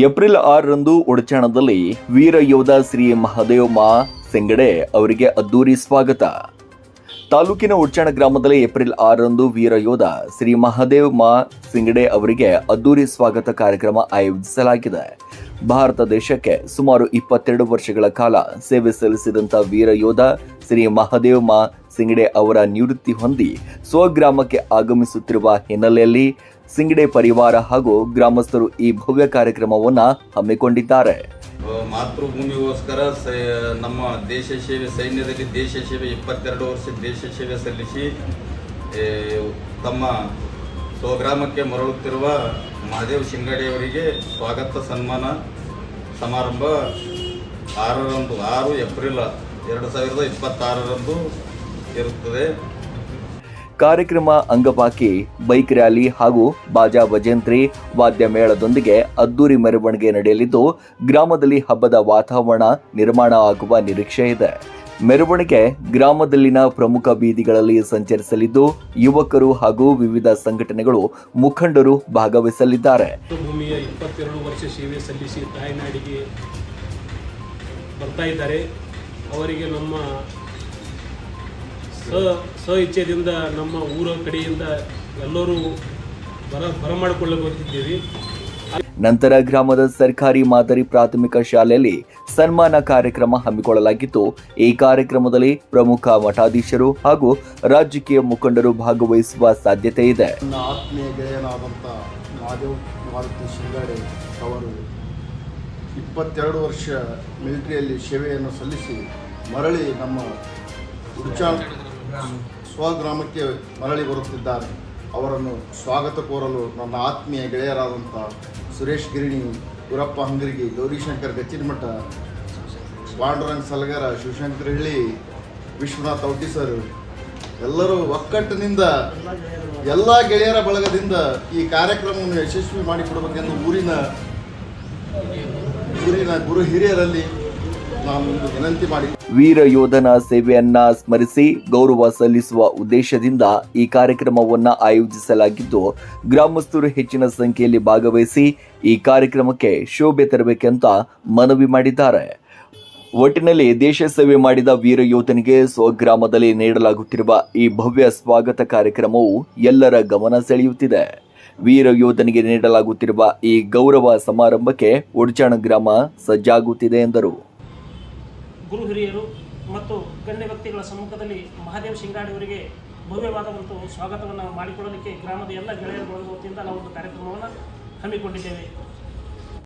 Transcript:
April 6ರಂದು ಉಡಚಾಣದಲ್ಲಿ ವೀರ ಯೋಧ ಶ್ರೀ ಮಹದೇವ್ ಮಾ ಸಿಂಗಡೆ ಅವರಿಗೆ ಅದ್ದೂರಿ ಸ್ವಾಗತ. ತಾಲೂಕಿನ ಉಡಚಾಣ ಗ್ರಾಮದಲ್ಲಿ ಏಪ್ರಿಲ್ 6ರಂದು ವೀರ ಯೋಧ ಶ್ರೀ ಮಹದೇವ್ ಮಾ ಸಿಂಗಡೆ ಅವರಿಗೆ ಅದ್ದೂರಿ ಸ್ವಾಗತ ಕಾರ್ಯಕ್ರಮ ಆಯೋಜಿಸಲಾಗಿದೆ. ಭಾರತ ದೇಶಕ್ಕೆ ಸುಮಾರು 22 ವರ್ಷಗಳ ಕಾಲ ಸೇವೆ ಸಲ್ಲಿಸಿದಂಥ ವೀರ ಯೋಧ ಶ್ರೀ ಮಹದೇವ್ ಮಾ ಸಿಂಗಡೆ ಅವರ ನಿವೃತ್ತಿ ಹೊಂದಿ ಸ್ವಗ್ರಾಮಕ್ಕೆ ಆಗಮಿಸುತ್ತಿರುವ ಹಿನ್ನೆಲೆಯಲ್ಲಿ ಸಿಂಗಡೆ ಪರಿವಾರ ಹಾಗೂ ಗ್ರಾಮಸ್ಥರು ಈ ಭವ್ಯ ಕಾರ್ಯಕ್ರಮವನ್ನು ಹಮ್ಮಿಕೊಂಡಿದ್ದಾರೆ. ಮಾತೃಭೂಮಿಗೋಸ್ಕರ ನಮ್ಮ ದೇಶ ಸೇವೆ, ಸೈನ್ಯದಲ್ಲಿ ದೇಶ ಸೇವೆ 22 ವರ್ಷ ದೇಶ ಸೇವೆ ಸಲ್ಲಿಸಿ ತಮ್ಮ ಸ್ವಗ್ರಾಮಕ್ಕೆ ಮರಳುತ್ತಿರುವ ಮಹದೇವ್ ಸಿಂಗಡೆಯವರಿಗೆ ಸ್ವಾಗತ ಸನ್ಮಾನ ಸಮಾರಂಭ 6 ಏಪ್ರಿಲ್ 2026ರಂದು ಇರುತ್ತದೆ. ಕಾರ್ಯಕ್ರಮ ಅಂಗವಾಗಿ ಬೈಕ್ ರ್ಯಾಲಿ ಹಾಗೂ ಬಾಜಾ ಭಜಂತ್ರಿ ವಾದ್ಯ ಮೇಳದೊಂದಿಗೆ ಅದ್ದೂರಿ ಮೆರವಣಿಗೆ ನಡೆಯಲಿದ್ದು, ಗ್ರಾಮದಲ್ಲಿ ಹಬ್ಬದ ವಾತಾವರಣ ನಿರ್ಮಾಣ ಆಗುವ ನಿರೀಕ್ಷೆ ಇದೆ. ಮೆರವಣಿಗೆ ಗ್ರಾಮದಲ್ಲಿನ ಪ್ರಮುಖ ಬೀದಿಗಳಲ್ಲಿ ಸಂಚರಿಸಲಿದ್ದು, ಯುವಕರು ಹಾಗೂ ವಿವಿಧ ಸಂಘಟನೆಗಳು ಮುಖಂಡರು ಭಾಗವಹಿಸಲಿದ್ದಾರೆ. ಭೂಮಿಯ 22 ವರ್ಷ ಸೇವೆ ಸಲ್ಲಿಸಿ ತಾಯ್ನಾಡಿಗೆ ಬರ್ತಾ ಇದ್ದಾರೆ. ಅವರಿಗೆ ನಮ್ಮ ಇಚ್ಛೆಯಿಂದ ನಮ್ಮ ಊರ ಕಡೆಯಿಂದ ಎಲ್ಲರೂ ಬರಮಾಡಿಕೊಳ್ಳುತ್ತಿದ್ದೇವೆ. ನಂತರ ಗ್ರಾಮದ ಸರ್ಕಾರಿ ಮಾದರಿ ಪ್ರಾಥಮಿಕ ಶಾಲೆಯಲ್ಲಿ ಸನ್ಮಾನ ಕಾರ್ಯಕ್ರಮ ಹಮ್ಮಿಕೊಳ್ಳಲಾಗಿತ್ತು. ಈ ಕಾರ್ಯಕ್ರಮದಲ್ಲಿ ಪ್ರಮುಖ ಮಠಾಧೀಶರು ಹಾಗೂ ರಾಜಕೀಯ ಮುಖಂಡರು ಭಾಗವಹಿಸುವ ಸಾಧ್ಯತೆ ಇದೆ. ನನ್ನ ಆತ್ಮೀಯ ಗೆಳೆಯನಾದಂಥ ಮಹದೇವ್ ಮಾರುತಿ ಸಿಂಗಡೆ ಅವರು 22 ವರ್ಷ ಮಿಲಿಟರಿಯಲ್ಲಿ ಸೇವೆಯನ್ನು ಸಲ್ಲಿಸಿ ಮರಳಿ ನಮ್ಮ ಉಡಚಾಣ ಸ್ವಗ್ರಾಮಕ್ಕೆ ಮರಳಿ ಬರುತ್ತಿದ್ದಾರೆ. ಅವರನ್ನು ಸ್ವಾಗತ ಕೋರಲು ನನ್ನ ಆತ್ಮೀಯ ಗೆಳೆಯರಾದಂಥ ಸುರೇಶ್ ಗಿರಣಿ, ಗುರಪ್ಪ ಹಂಗರಿಗೆ, ಗೌರಿಶಂಕರ್ ಗಚ್ಚಿನಮಠ, ಪಾಂಡುರಂಗ ಸಲಗರ, ಶಿವಶಂಕರ ಹಳ್ಳಿ, ವಿಶ್ವನಾಥ್ ಔಟಿಸರ್ ಎಲ್ಲರೂ ಒಕ್ಕಟ್ಟಿನಿಂದ ಎಲ್ಲ ಗೆಳೆಯರ ಬಳಗದಿಂದ ಈ ಕಾರ್ಯಕ್ರಮವನ್ನು ಯಶಸ್ವಿ ಮಾಡಿಕೊಡಬೇಕೆಂದು ಊರಿನ ಗುರು ಹಿರಿಯರಲ್ಲಿ ನಾನು ವಿನಂತಿ ಮಾಡಿ ವೀರ ಯೋಧನ ಸೇವೆಯನ್ನ ಸ್ಮರಿಸಿ ಗೌರವ ಸಲ್ಲಿಸುವ ಉದ್ದೇಶದಿಂದ ಈ ಕಾರ್ಯಕ್ರಮವನ್ನು ಆಯೋಜಿಸಲಾಗಿದ್ದು, ಗ್ರಾಮಸ್ಥರು ಹೆಚ್ಚಿನ ಸಂಖ್ಯೆಯಲ್ಲಿ ಭಾಗವಹಿಸಿ ಈ ಕಾರ್ಯಕ್ರಮಕ್ಕೆ ಶೋಭೆ ತರಬೇಕೆಂತ ಮನವಿ ಮಾಡಿದ್ದಾರೆ. ಒಟ್ಟಿನಲ್ಲಿ ದೇಶ ಸೇವೆ ಮಾಡಿದ ವೀರ ಯೋಧನಿಗೆ ಸ್ವಗ್ರಾಮದಲ್ಲಿ ನೀಡಲಾಗುತ್ತಿರುವ ಈ ಭವ್ಯ ಸ್ವಾಗತ ಕಾರ್ಯಕ್ರಮವು ಎಲ್ಲರ ಗಮನ ಸೆಳೆಯುತ್ತಿದೆ. ವೀರ ಯೋಧನಿಗೆ ನೀಡಲಾಗುತ್ತಿರುವ ಈ ಗೌರವ ಸಮಾರಂಭಕ್ಕೆ ಉಡಚಾಣ ಗ್ರಾಮ ಸಜ್ಜಾಗುತ್ತಿದೆ ಎಂದರು. ಗುರು ಹಿರಿಯರು ಮತ್ತು ಗಣ್ಯ ವ್ಯಕ್ತಿಗಳ ಸಮ್ಮುಖದಲ್ಲಿ ಮಹದೇವ್ ಸಿಂಗಾಡಿ ಅವರಿಗೆ ಭವ್ಯವಾದಂಥ ಸ್ವಾಗತವನ್ನು ಮಾಡಿಕೊಳ್ಳಲಿಕ್ಕೆ ಗ್ರಾಮದ ಎಲ್ಲ ಗೆಳೆಯರ ಬಳಗ ವತಿಯಿಂದ ನಾವು ಒಂದು ಕಾರ್ಯಕ್ರಮವನ್ನು ಹಮ್ಮಿಕೊಂಡಿದ್ದೇವೆ.